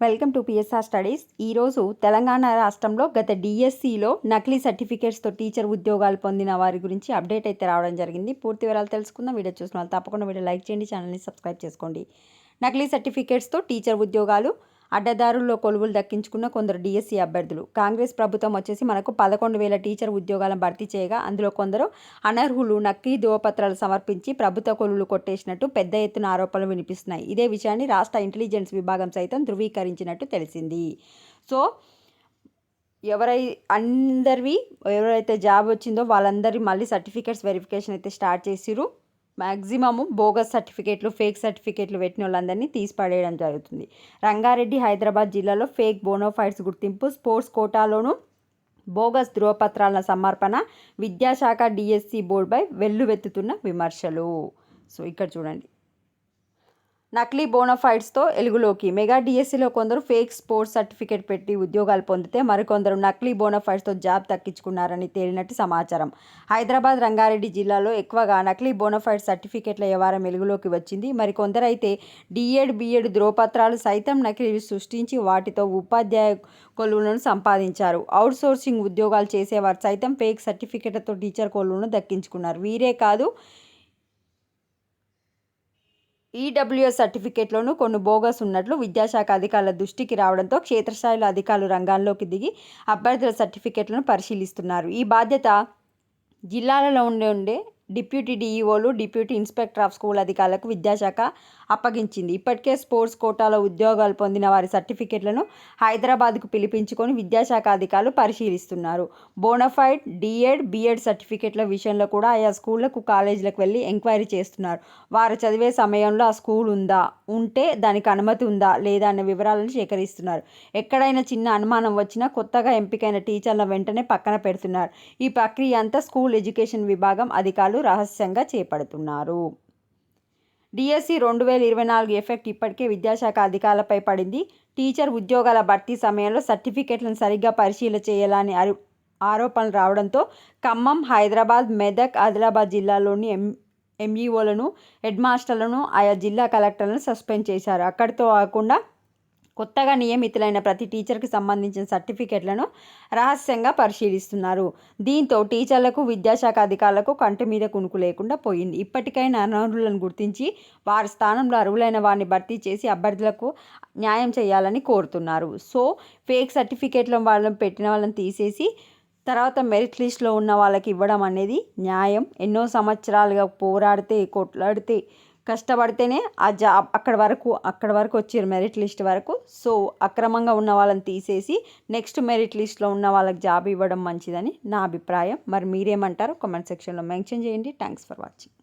Welcome to PSR studies. ఈరోజు తెలంగాణ రాష్ట్రంలో గత డిఎస్సిలో నకిలీ సర్టిఫికేట్స్తో టీచర్ ఉద్యోగాలు పొందిన వారి గురించి అప్డేట్ అయితే రావడం జరిగింది. పూర్తి వివరాలు తెలుసుకుందాం. వీడియో చూసిన వాళ్ళు తప్పకుండా వీడియో లైక్ చేయండి, ఛానల్ని సబ్స్క్రైబ్ చేసుకోండి. నకిలీ సర్టిఫికేట్స్తో టీచర్ ఉద్యోగాలు అడ్డదారుల్లో కొలువులు దక్కించుకున్న కొందరు డిఎస్సి అభ్యర్థులు. కాంగ్రెస్ ప్రభుత్వం వచ్చేసి మనకు 11,000 టీచర్ ఉద్యోగాలను భర్తీ చేయగా అందులో కొందరు అనర్హులు నకిలీ ధ్రువపత్రాలు సమర్పించి ప్రభుత్వ కొలువులు కొట్టేసినట్టు పెద్ద ఎత్తున ఆరోపణలు వినిపిస్తున్నాయి. ఇదే విషయాన్ని రాష్ట్ర ఇంటెలిజెన్స్ విభాగం సైతం ధృవీకరించినట్టు తెలిసింది. సో ఎవరైతే జాబ్ వచ్చిందో వాళ్ళందరి మళ్ళీ సర్టిఫికేట్స్ వెరిఫికేషన్ అయితే స్టార్ట్ చేసిరు. మ్యాక్సిమము బోగస్ సర్టిఫికేట్లు, ఫేక్ సర్టిఫికేట్లు పెట్టిన వాళ్ళందరినీ తీసిపడేయడం జరుగుతుంది. రంగారెడ్డి, హైదరాబాద్ జిల్లాలో ఫేక్ బోనోఫైడ్స్ గుర్తింపు, స్పోర్ట్స్ కోటాలోనూ బోగస్ ధృవపత్రాల సమర్పణ, విద్యాశాఖ డిఎస్సి బోర్డుపై వెల్లువెత్తుతున్న విమర్శలు. సో ఇక్కడ చూడండి, నకిలీ బోనోఫైడ్స్తో ఎలుగులోకి. మెగా డిఎస్సిలో కొందరు ఫేక్ స్పోర్ట్స్ సర్టిఫికేట్ పెట్టి ఉద్యోగాలు పొందితే మరికొందరు నకిలీ బోనోఫైడ్స్తో జాబ్ దక్కించుకున్నారని తేలినట్టు సమాచారం. హైదరాబాద్, రంగారెడ్డి జిల్లాలో ఎక్కువగా నకిలీ బోనోఫైడ్ సర్టిఫికేట్ల వ్యవహారం వెలుగులోకి వచ్చింది. మరికొందరైతే డిఎడ్, బిఎడ్ ధ్రువపత్రాలు సైతం నకిలీ సృష్టించి వాటితో ఉపాధ్యాయ కొలువులను సంపాదించారు. అవుట్ సోర్సింగ్ ఉద్యోగాలు చేసేవారు సైతం ఫేక్ సర్టిఫికేట్లతో టీచర్ కొలువులను దక్కించుకున్నారు. వీరే కాదు, ఈడబ్ల్యూఎస్ సర్టిఫికేట్లోనూ కొన్ని బోగస్ ఉన్నట్లు విద్యాశాఖ అధికారుల దృష్టికి రావడంతో క్షేత్రస్థాయిలో అధికారులు రంగాల్లోకి దిగి అభ్యర్థుల సర్టిఫికేట్లను పరిశీలిస్తున్నారు. ఈ బాధ్యత జిల్లాలలో ఉండే డిప్యూటీ డిఈఓలు, డిప్యూటీ ఇన్స్పెక్టర్ ఆఫ్ స్కూల్ అధికారులకు విద్యాశాఖ అప్పగించింది. ఇప్పటికే స్పోర్ట్స్ కోటాలో ఉద్యోగాలు పొందిన వారి సర్టిఫికేట్లను హైదరాబాద్కు పిలిపించుకొని విద్యాశాఖ అధికారులు పరిశీలిస్తున్నారు. బోనఫైడ్, డిఎడ్, బిఎడ్ సర్టిఫికేట్ల విషయంలో కూడా ఆయా స్కూళ్లకు, కాలేజీలకు వెళ్ళి ఎంక్వైరీ చేస్తున్నారు. వారు చదివే సమయంలో ఆ స్కూల్ ఉంటే దానికి అనుమతి ఉందా లేదా అనే వివరాలను సేకరిస్తున్నారు. ఎక్కడైనా చిన్న అనుమానం వచ్చినా కొత్తగా ఎంపికైన టీచర్ల వెంటనే పక్కన పెడుతున్నారు. ఈ ప్రక్రియ అంతా స్కూల్ ఎడ్యుకేషన్ విభాగం అధికారులు రహస్యంగా చేపడుతున్నారు. డిఎస్సి 2024 ఎఫెక్ట్ ఇప్పటికే విద్యాశాఖ అధికారులపై పడింది. టీచర్ ఉద్యోగాల భర్తీ సమయంలో సర్టిఫికేట్లను సరిగ్గా పరిశీలన చేయాలని ఆరోపణలు రావడంతో ఖమ్మం, హైదరాబాద్, మెదక్, ఆదిలాబాద్ జిల్లాలోని ఎంఈఓలను, హెడ్ మాస్టర్లను, ఆయా జిల్లా కలెక్టర్లను సస్పెండ్ చేశారు. అక్కడితో కాకుండా కొత్తగా నియమితులైన ప్రతి టీచర్కి సంబంధించిన సర్టిఫికేట్లను రహస్యంగా పరిశీలిస్తున్నారు. దీంతో టీచర్లకు, విద్యాశాఖ అధికారులకు కంటి మీద కునుకు లేకుండా పోయింది. ఇప్పటికైనా అనర్హులను గుర్తించి వారి స్థానంలో అర్హులైన వారిని భర్తీ చేసి అభ్యర్థులకు న్యాయం చేయాలని కోరుతున్నారు. సో ఫేక్ సర్టిఫికేట్ల వాళ్ళని పెట్టిన వాళ్ళని తీసేసి తర్వాత మెరిట్ లిస్ట్లో ఉన్న వాళ్ళకి ఇవ్వడం అనేది న్యాయం. ఎన్నో సంవత్సరాలుగా పోరాడితే, కొట్లాడితే, కష్టపడితేనే ఆ జాబ్ అక్కడ వరకు వచ్చారు, మెరిట్ లిస్ట్ వరకు. సో అక్రమంగా ఉన్న వాళ్ళని తీసేసి నెక్స్ట్ మెరిట్ లిస్ట్లో ఉన్న వాళ్ళకి జాబ్ ఇవ్వడం మంచిదని నా అభిప్రాయం. మరి మీరేమంటారు? కామెంట్ సెక్షన్లో మెన్షన్ చేయండి. Thanks for watching.